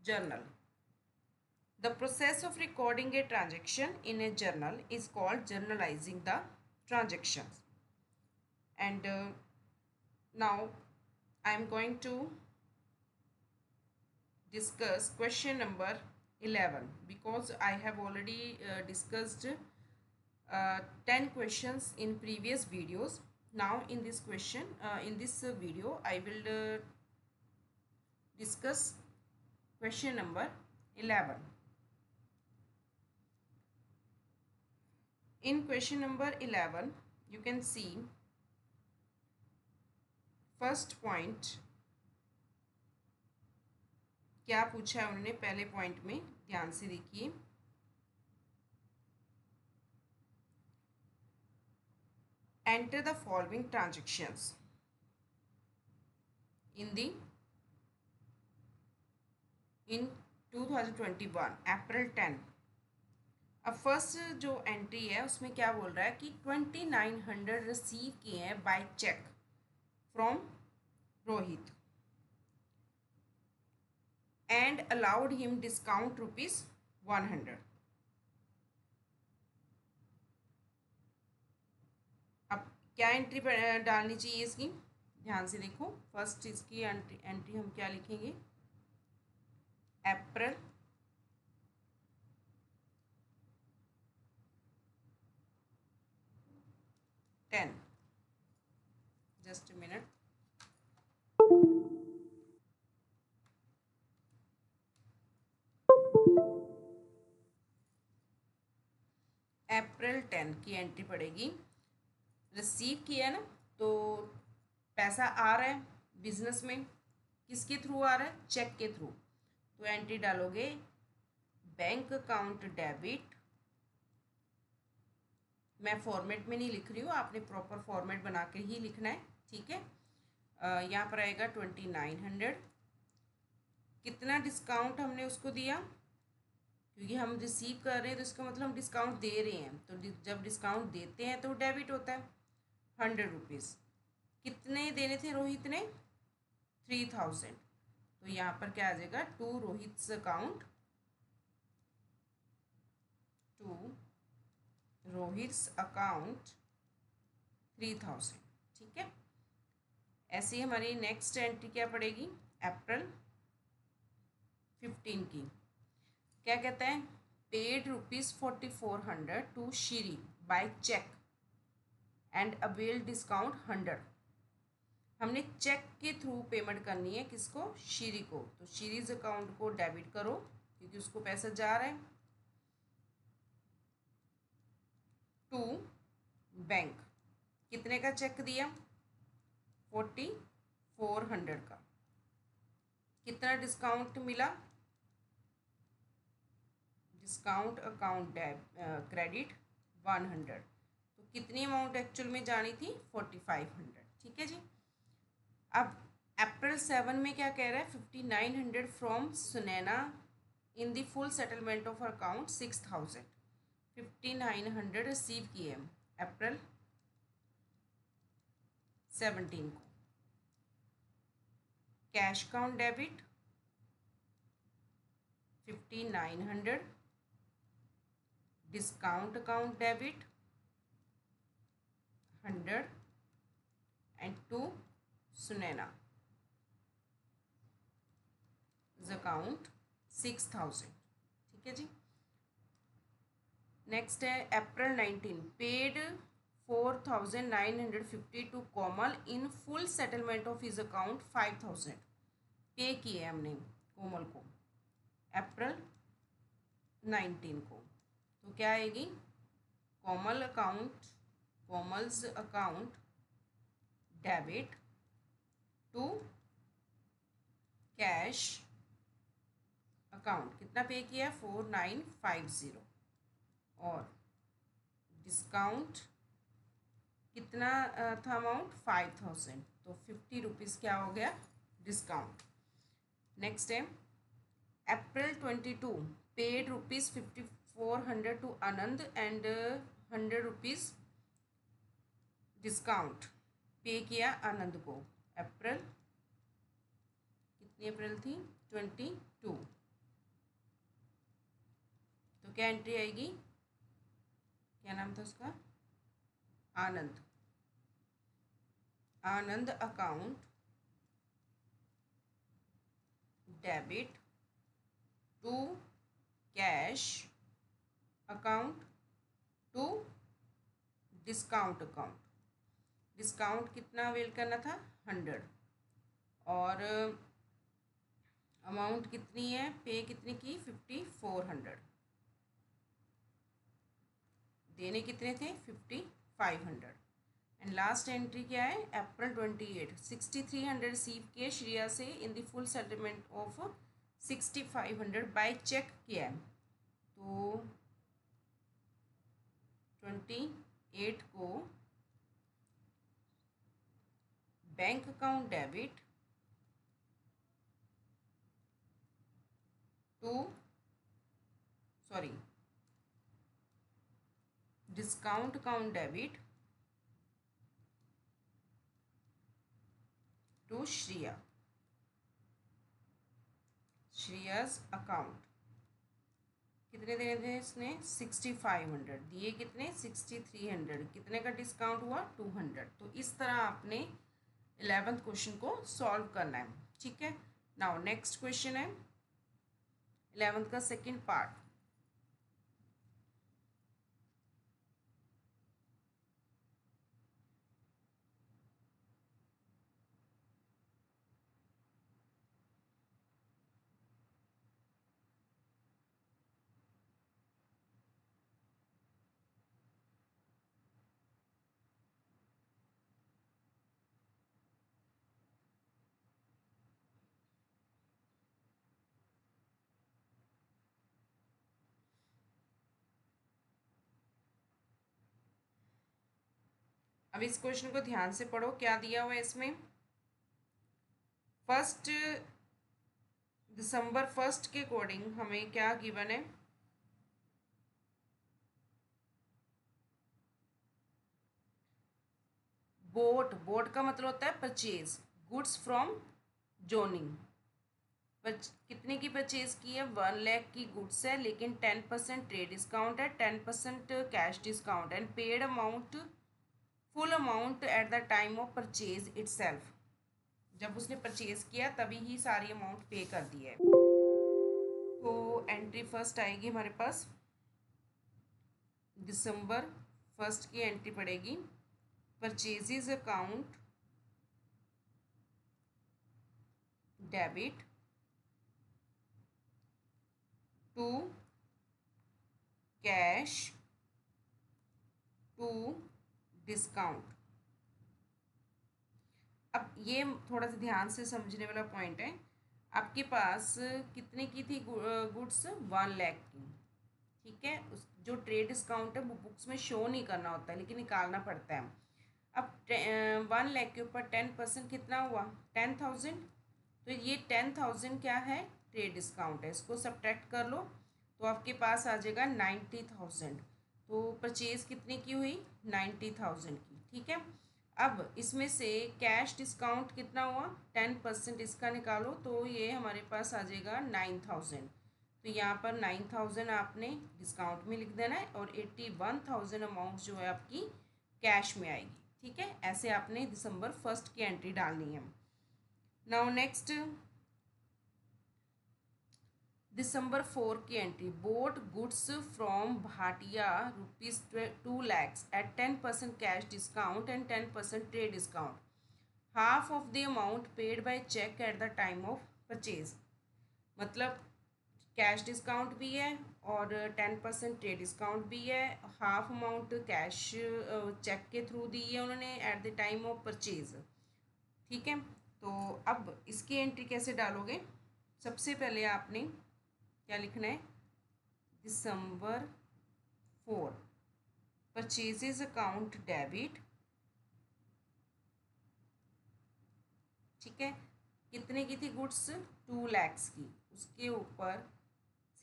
journal. The process of recording a transaction in a journal is called journalizing the transactions. And now I am going to discuss question number 11 because I have already discussed 10 questions in previous videos. Now in this video I will discuss question number 11. In question number 11 you can see first point क्या पूछा है उन्होंने पहले point में, ध्यान से देखिए। Enter the following transactions इन 2021 अप्रैल 10। अब फर्स्ट जो एंट्री है उसमें क्या बोल रहा है कि 2900 रिसीव किए हैं by cheque from Rohit and allowed him discount rupees 100. अब क्या एंट्री डालनी चाहिए इसकी, ध्यान से देखो। फर्स्ट इसकी एंट्री हम क्या लिखेंगे, अप्रैल 10। Just a minute. अप्रैल 10 की एंट्री पड़ेगी। रिसीव किया ना, तो पैसा आ रहा है बिजनेस में, किसके थ्रू आ रहा है, चेक के थ्रू। तो एंट्री डालोगे बैंक अकाउंट डेबिट। मैं फॉर्मेट में नहीं लिख रही हूँ, आपने प्रॉपर फॉर्मेट बना के ही लिखना है, ठीक है। यहाँ पर आएगा 2900। कितना डिस्काउंट हमने उसको दिया, क्योंकि हम रिसीव कर रहे हैं तो इसका मतलब हम डिस्काउंट दे रहे हैं। तो जब डिस्काउंट देते हैं तो डेबिट होता है 100 रुपीज़। कितने देने थे रोहित ने, 3000। तो यहाँ पर क्या आ जाएगा, टू रोहित्स अकाउंट, टू रोहित्स अकाउंट 3000, ठीक है। ऐसे ही हमारी नेक्स्ट एंट्री क्या पड़ेगी, अप्रैल 15 की। क्या कहता है, paid ₹4400 to Shri by cheque and avail discount 100। हमने चेक के थ्रू पेमेंट करनी है, किसको, श्री को। तो श्रीज अकाउंट को डेबिट करो क्योंकि उसको पैसा जा रहा है, टू बैंक। कितने का चेक दिया, 4400 का। कितना डिस्काउंट मिला, डिस्काउंट अकाउंट क्रेडिट 100। तो कितनी अमाउंट एक्चुअल में जानी थी, 4500, ठीक है जी। अब अप्रैल 7 में क्या कह रहा है, 5900 from Sunaina in the full settlement of account 6000। 5900 receive किए अप्रैल 17 को। Cash account debit 5900, discount account debit 100 and to Sunaina account 6000, ठीक है जी। नेक्स्ट है April 19, paid 4950 to Komal in full settlement of his account 5000। Pay किए हमने कोमल को अप्रैल 19 को। तो क्या आएगी, Komal account, Komal's account debit to cash account. कितना पे किया, 4950। और डिस्काउंट कितना था अमाउंट, 5000। तो 50 रुपीज़ क्या हो गया, डिस्काउंट। नेक्स्ट है April 22, paid ₹5400 to Anand and 100 rupees discount pay किया आनंद को। अप्रैल, कितनी अप्रैल थी, 22। क्या एंट्री आएगी, क्या नाम था उसका, Anand. Anand account debit to cash account to discount account. Discount कितना अवेल करना था, 100, और अमाउंट कितनी है, पे कितनी की, 5400, देने कितने थे, 5500। एंड लास्ट एंट्री क्या है, अप्रैल 28, 6300 रिसीव किए श्रेया से in the full settlement of 6500 by cheque किया है। तो 28 को bank account debit to, sorry, discount account debit to Shreya, Shreya's account. कितने देने थे इसने, 6500, दिए कितने, 6300, कितने का डिस्काउंट हुआ, 200। तो इस तरह आपने 11th क्वेश्चन को सॉल्व करना है, ठीक है। नाउ नेक्स्ट क्वेश्चन है 11th का सेकंड पार्ट। अब इस क्वेश्चन को ध्यान से पढ़ो, क्या दिया हुआ है इसमें। 1 दिसंबर 1 के अकॉर्डिंग हमें क्या गिवन है, बोट का मतलब होता है परचेज गुड्स फ्रॉम जोनिंग। कितने की परचेज की है, 1 लाख की गुड्स है, लेकिन 10% ट्रेड डिस्काउंट है, 10% cash discount and paid amount full amount at the time of purchase itself. जब उसने परचेज किया तभी ही सारी अमाउंट पे कर दी है। तो एंट्री फर्स्ट आएगी हमारे पास, दिसंबर 1 की एंट्री पड़ेगी, purchases account debit to cash to discount. अब ये थोड़ा सा ध्यान से समझने वाला पॉइंट है। आपके पास कितने की थी गुड्स, 1 लाख की, ठीक है। उस जो ट्रेड डिस्काउंट है वो बुक्स में शो नहीं करना होता है, लेकिन निकालना पड़ता है। अब 1 लाख के ऊपर 10% कितना हुआ, 10,000। तो ये 10,000 क्या है, ट्रेड डिस्काउंट है, इसको सब्ट्रैक्ट कर लो तो आपके पास आ जाएगा 90,000। तो परचेज कितने की हुई, 90,000 की, ठीक है। अब इसमें से कैश डिस्काउंट कितना हुआ, 10% इसका निकालो तो ये हमारे पास आ जाएगा 9,000। तो यहाँ पर 9,000 आपने डिस्काउंट में लिख देना है और 81,000 अमाउंट जो है आपकी कैश में आएगी, ठीक है। ऐसे आपने दिसंबर 1 की एंट्री डालनी है। नाउ नेक्स्ट दिसंबर 4 की entry, bought goods from Bhatia rupees 2 lakhs at 10% cash discount and 10% trade discount, half of the amount paid by cheque at the time of purchase. मतलब कैश डिस्काउंट भी है और 10% ट्रेड डिस्काउंट भी है, हाफ amount cash cheque के through दी है उन्होंने at the time of purchase, ठीक है। तो अब इसकी एंट्री कैसे डालोगे, सबसे पहले आपने क्या लिखना है, दिसंबर 4 परचेजेज अकाउंट डेबिट, ठीक है। कितने की थी गुड्स, 2 lakhs की, उसके ऊपर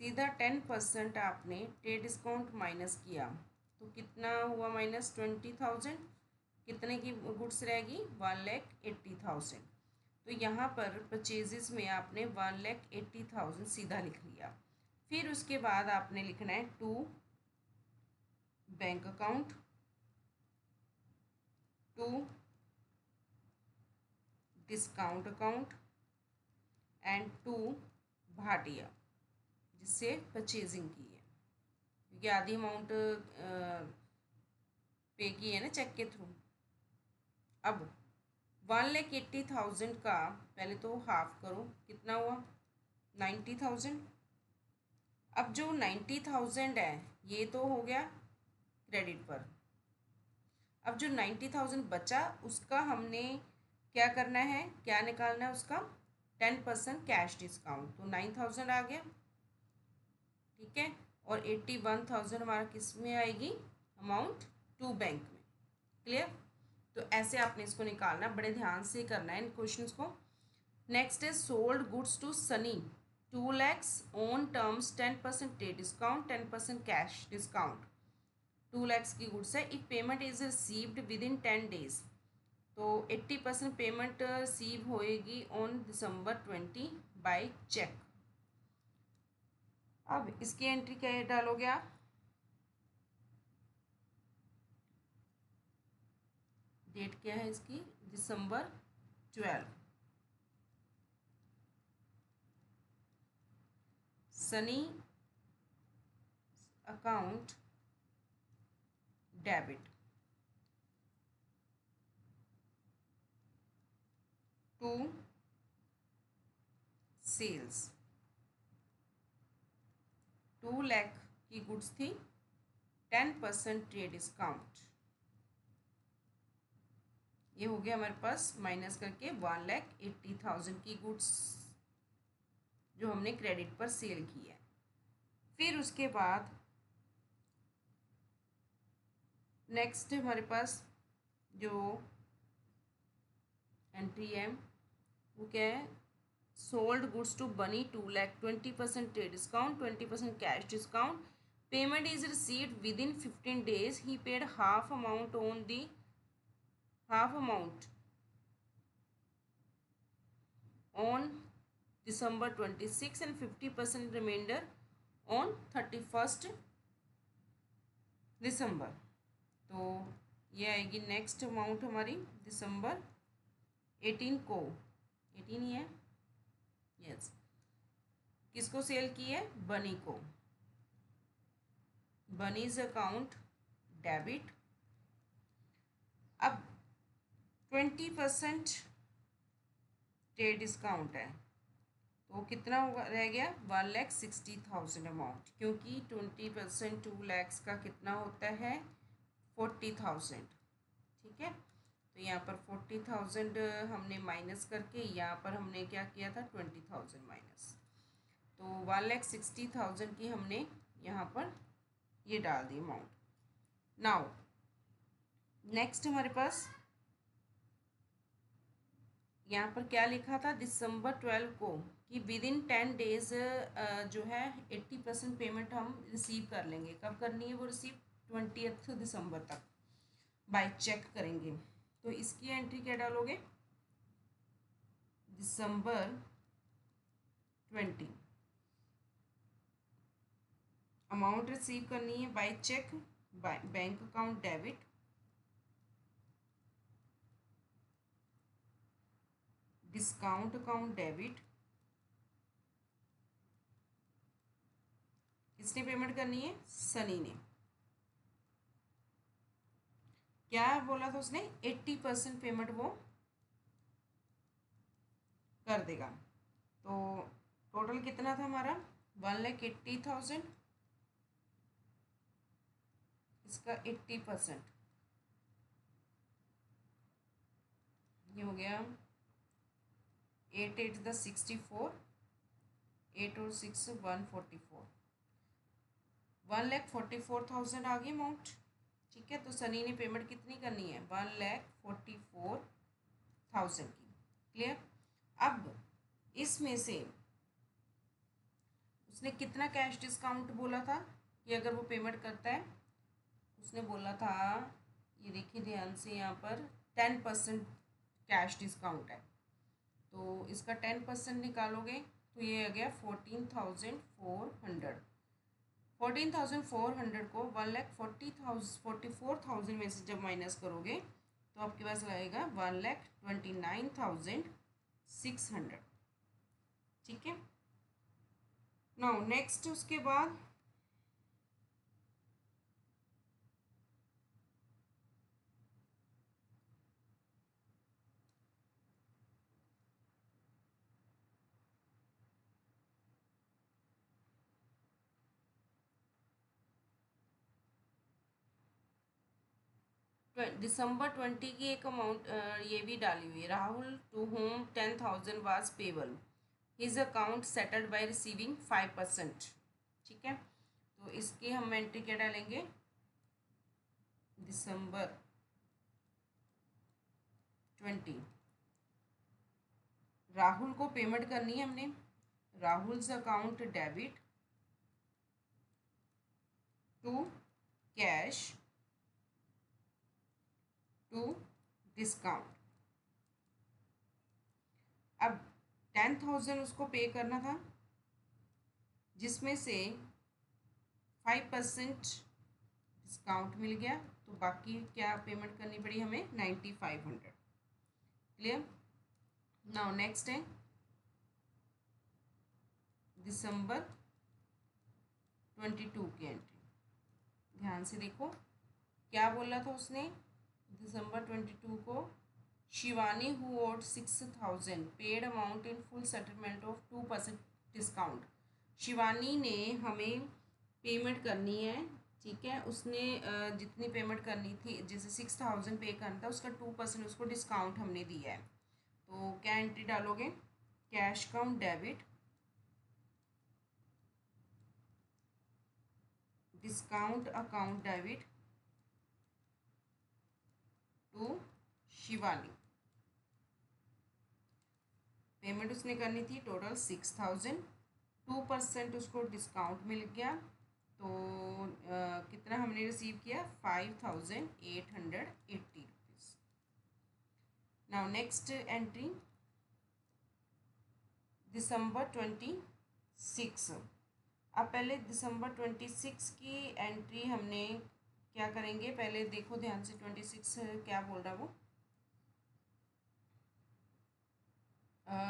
सीधा 10% आपने ट्रेड डिस्काउंट माइनस किया तो कितना हुआ, -20,000। कितने की गुड्स रहेगी, 1,80,000। तो यहाँ पर परचेजेस में आपने 1,80,000 सीधा लिख लिया। फिर उसके बाद आपने लिखना है to bank account, to discount account and to Bhatia, जिससे परचेजिंग की है, क्योंकि आधी अमाउंट पे की है ना चेक के थ्रू। अब 1,80,000 का पहले तो हाफ करो, कितना हुआ 90,000। अब जो 90,000 है ये तो हो गया क्रेडिट पर। अब जो 90,000 बचा उसका हमने क्या करना है, क्या निकालना है उसका 10% कैश डिस्काउंट, तो 9,000 आ गया, ठीक है। और 81,000 हमारा किस में आएगी अमाउंट, टू बैंक में। क्लियर। तो ऐसे आपने इसको निकालना, बड़े ध्यान से करना है इन क्वेश्चंस को। नेक्स्ट है sold goods to Sunny 2 lakhs on terms 10% day discount 10% cash discount. 2 lakhs की गुड्स है, if payment is received within 10 days, तो 80% पेमेंट रिसीव होएगी ऑन December 20 बाय चेक। अब इसकी एंट्री क्या डालोगे आप, डेट क्या है इसकी December 12। Sunny account debit to sales, 2 lakh की गुड्स थी 10% ट्रेड डिस्काउंट, ये हो गया हमारे पास माइनस करके 1,80,000 की गुड्स जो हमने क्रेडिट पर सेल की है। फिर उसके बाद नेक्स्ट हमारे पास जो एंट्री है वो क्या है, सोल्ड गुड्स टू बनी 2 lakh 20% trade discount 20% cash discount, payment is received with in 15 days, he paid half amount on the half amount on December 26 and 50% remainder on 31st December। तो ये आएगी नेक्स्ट अमाउंट हमारी December 18 को, 18 ही है yes, किसको cell की है, बनी को, बनीज अकाउंट डेबिट। अब 20% ट्रेड डिस्काउंट है, तो कितना होगा रह गया 1,60,000 अमाउंट, क्योंकि 20% 2 lakhs का कितना होता है 40,000, ठीक है। तो यहाँ पर 40,000 हमने माइनस करके यहाँ पर हमने क्या किया था 20,000 माइनस, तो 1,60,000 की हमने यहाँ पर ये डाल दी अमाउंट। नाउ नेक्स्ट हमारे पास यहाँ पर क्या लिखा था December 12 को कि विद इन 10 days जो है 80% पेमेंट हम रिसीव कर लेंगे। कब करनी है वो रिसीव, 20th December तक बाय चेक करेंगे। तो इसकी एंट्री क्या डालोगे, December 20 अमाउंट रिसीव करनी है by cheque, bank account debit, discount account debit, किसने पेमेंट करनी है, सनी ने। क्या बोला था उसने 80% पेमेंट वो कर देगा, तो टोटल कितना था हमारा 1,80,000, इसका 80% ये हो गया 8 8 द 64, 8 और 6 144, 1,44,000 आ गई अमाउंट, ठीक है। तो सनी ने पेमेंट कितनी करनी है 1,44,000 की। क्लियर। अब इसमें से उसने कितना कैश डिस्काउंट बोला था कि अगर वो पेमेंट करता है, उसने बोला था ये देखिए ध्यान से यहाँ पर 10% कैश डिस्काउंट है, तो इसका 10% निकालोगे तो ये आ गया 14,400। 14,400 को 1,40,000 में से जब माइनस करोगे तो आपके पास आएगा 1,29,600। ठीक है। नाउ नेक्स्ट उसके बाद दिसंबर 20 की एक अमाउंट ये भी डाली हुई है। Rahul to whom 10,000 was payable, his account settled by receiving 5%। ठीक है, तो इसकी हम एंट्री क्या डालेंगे, दिसंबर 20 राहुल को पेमेंट करनी है हमने। Rahul's account debit to cash to discount. अब 10,000 उसको पे करना था, जिसमें से 5% डिस्काउंट मिल गया, तो बाकी क्या पेमेंट करनी पड़ी हमें, 9,500। क्लियर। नाउ नेक्स्ट है दिसंबर 22 की एंट्री। ध्यान से देखो क्या बोला था उसने दिसंबर 22 को, Shivani who owed 6,000 paid amount in full settlement of 2% discount. Shivani ने हमें पेमेंट करनी है। ठीक है, उसने जितनी पेमेंट करनी थी, जैसे 6,000 पे करना था, उसका 2% उसको डिस्काउंट हमने दिया है। तो क्या एंट्री डालोगे, cash account debit discount account debit to Shivani. Payment उसने करनी थी टोटल 6,000, 2% उसको डिस्काउंट मिल गया, तो कितना हमने रिसीव किया, 5,880 रुपीज़। नाउ नेक्स्ट एंट्री दिसंबर 26। अब पहले दिसंबर 26 की एंट्री हमने क्या करेंगे, पहले देखो ध्यान से 26 क्या बोल रहा है वो।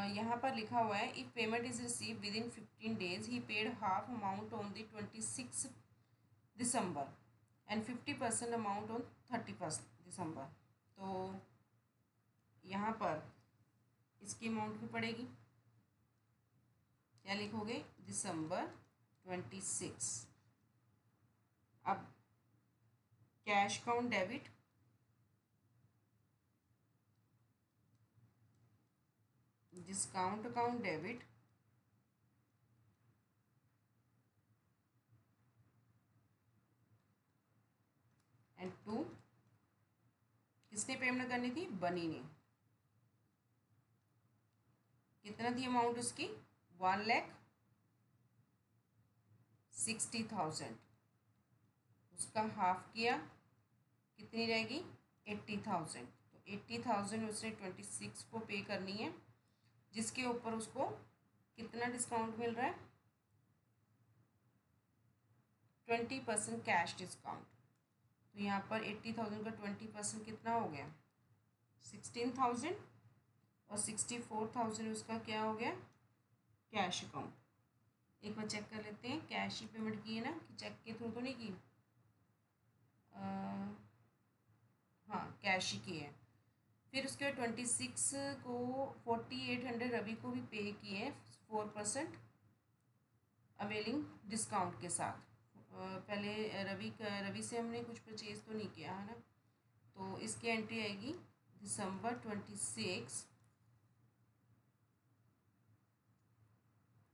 यहाँ पर लिखा हुआ है, if payment is receive with in 15 days he paid half amount on the 26 December and 50% amount on 31 दिसंबर। तो यहाँ पर इसकी अमाउंट भी पड़ेगी, क्या लिखोगे, दिसंबर 26। अब cash account debit discount account debit and to, किसने पेमेंट करनी थी, बनी ने। कितना थी अमाउंट उसकी, 1,60,000। उसका हाफ किया, कितनी रहेगी, 80,000। तो 80,000 उसने 26 को पे करनी है, जिसके ऊपर उसको कितना डिस्काउंट मिल रहा है, 20% कैश डिस्काउंट। तो यहाँ पर 80,000 का 20% कितना हो गया, 16,000, और 64,000 उसका क्या हो गया, कैश अकाउंट। एक बार चेक कर लेते हैं, कैश ही पेमेंट की है ना, कि चेक के थ्रू तो नहीं की, हाँ कैश ही की है। फिर उसके बाद 26 को 4,800 रवि को भी पे किए 4% अवेलिंग डिस्काउंट के साथ। पहले रवि से हमने कुछ परचेज तो नहीं किया है ना, तो इसकी एंट्री आएगी दिसंबर 26।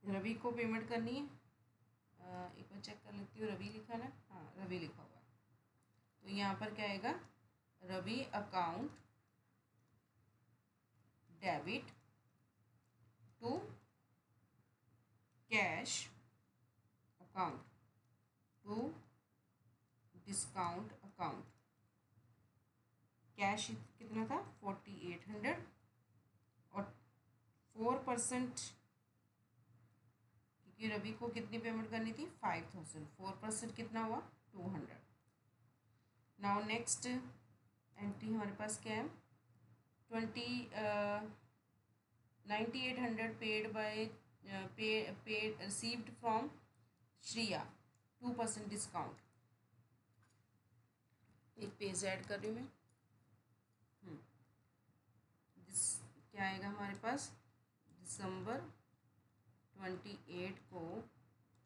रवि को पेमेंट करनी है, एक बार चेक कर लेती हूँ, रवि लिखा ना, हाँ रवि लिखा हुआ है। तो यहाँ पर क्या आएगा, Ravi account debit to cash account to discount account. Cash कितना था, 4,800, और 4% कि रवि को कितनी पेमेंट करनी थी 5000, 4% कितना हुआ 200। नाउ नेक्स्ट एंट्री हमारे पास क्या है 9800 paid by paid received from Shriya 2% discount. एक पेज ऐड कर रही हूँ मैं। क्या आएगा हमारे पास दिसंबर 28 को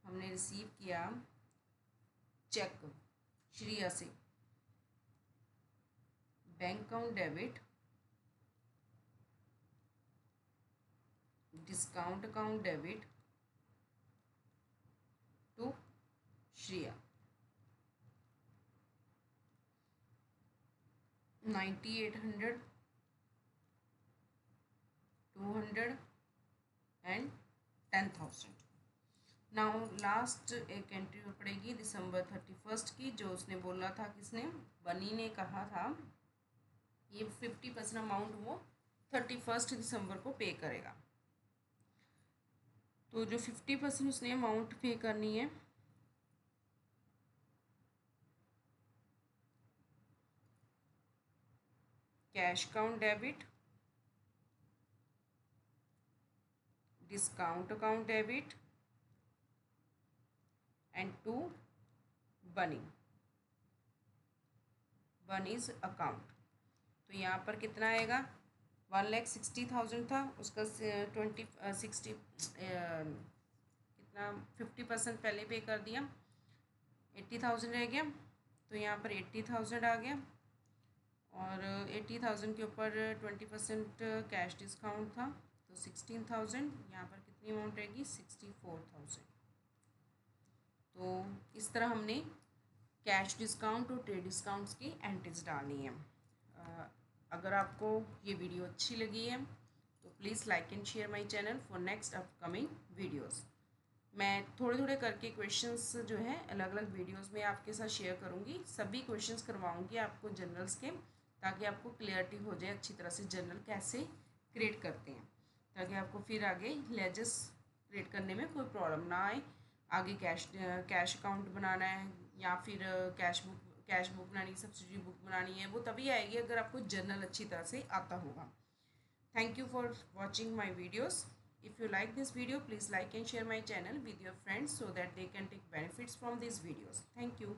हमने रिसीव किया चेक श्रिया से, bank account debit, discount account debit to Shriya 9800, 200 and 10,000। Now last एक एंट्री पड़ेगी दिसंबर 31 की, जो उसने बोला था, किसने, बनी ने कहा था ये 50% अमाउंट वो 31 दिसंबर को पे करेगा। तो जो 50% उसने अमाउंट पे करनी है cash account debit, discount account debit and to Bunny's account. तो यहाँ पर कितना आएगा 1,60,000 था, उसका कितना 50% पहले पे कर दिया, 80,000 रह गया। तो यहाँ पर 80,000 आ गया और 80,000 के ऊपर 20% कैश डिस्काउंट था तो 16,000। यहाँ पर कितनी अमाउंट रहेगी 64,000। तो इस तरह हमने कैश डिस्काउंट और ट्रेड डिस्काउंट्स की एंट्रीज डालनी है। अगर आपको ये वीडियो अच्छी लगी है तो please like and share my channel for next upcoming videos. मैं थोड़े थोड़े करके क्वेश्चंस जो है अलग अलग वीडियोस में आपके साथ शेयर करूँगी। सभी क्वेश्चंस करवाऊँगी आपको जनरल्स के, ताकि आपको क्लियरिटी हो जाए अच्छी तरह से जनरल कैसे क्रिएट करते हैं, ताकि आपको फिर आगे लेजेस क्रिएट करने में कोई प्रॉब्लम ना आए। आगे कैश अकाउंट बनाना है या फिर कैश बुक बनानी, सब्सिडी बुक बनानी है, वो तभी आएगी अगर आपको जर्नल अच्छी तरह से आता होगा। Thank you for watching my videos. If you like this video, please like and share my channel with your friends so that they can take benefits from these videos. Thank you.